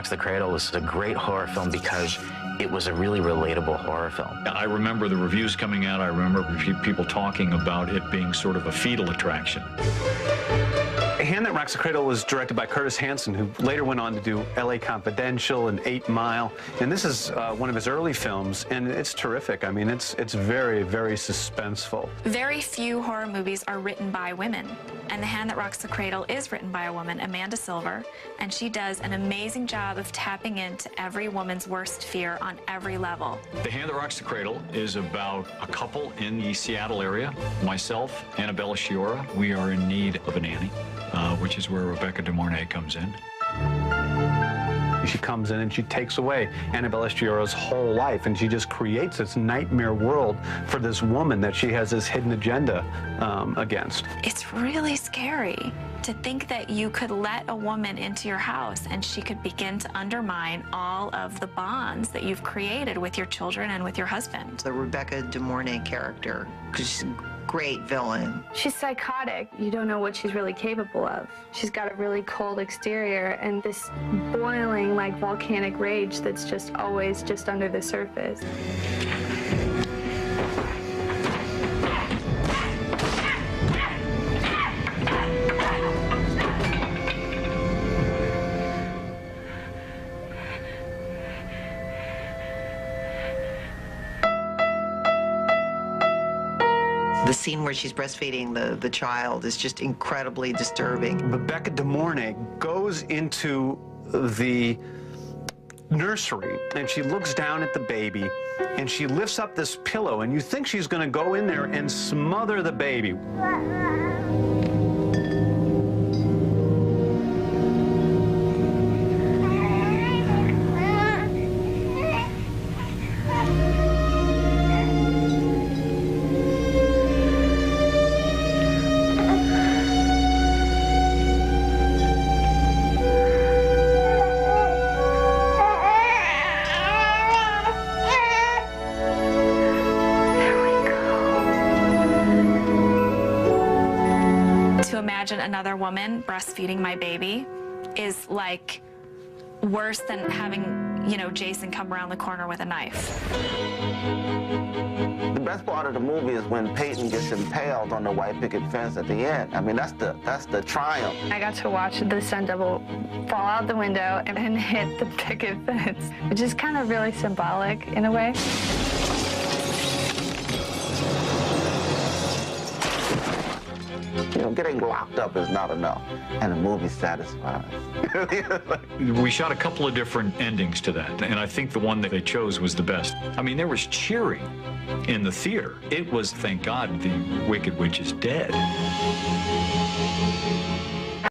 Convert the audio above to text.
Rocks the Cradle was a great horror film because it was a really relatable horror film. I remember the reviews coming out. I remember people talking about it being sort of a fetal attraction. The Hand That Rocks the Cradle was directed by Curtis Hanson, who later went on to do L.A. Confidential and 8 Mile. And this is one of his early films, and it's terrific. I mean, it's very, very suspenseful. Very few horror movies are written by women, and The Hand That Rocks the Cradle is written by a woman, Amanda Silver, and she does an amazing job of tapping into every woman's worst fear on every level. The Hand That Rocks the Cradle is about a couple in the Seattle area. Myself, Annabella Sciorra, we are in need of a nanny. Which is where Rebecca De Mornay comes in. She comes in and she takes away Annabella Sciorra's whole life, and she just creates this nightmare world for this woman that she has this hidden agenda against. It's really scary to think that you could let a woman into your house and she could begin to undermine all of the bonds that you've created with your children and with your husband. The Rebecca De Mornay character, because she's a great villain. She's psychotic. You don't know what she's really capable of. She's got a really cold exterior and this boiling, like, volcanic rage that's just always just under the surface. The scene where she's breastfeeding the child is just incredibly disturbing. Rebecca De Mornay goes into the nursery and she looks down at the baby and she lifts up this pillow, and you think she's going to go in there and smother the baby. To imagine another woman breastfeeding my baby is like worse than having, you know, Jason come around the corner with a knife. The best part of the movie is when Peyton gets impaled on the white picket fence at the end. I mean, that's the triumph. I got to watch the stunt double fall out the window and then hit the picket fence, which is kind of really symbolic in a way. You know, getting locked up is not enough, and the movie satisfies. We shot a couple of different endings to that, and I think the one that they chose was the best. I mean, there was cheering in the theater. It was, thank God, the Wicked Witch is dead.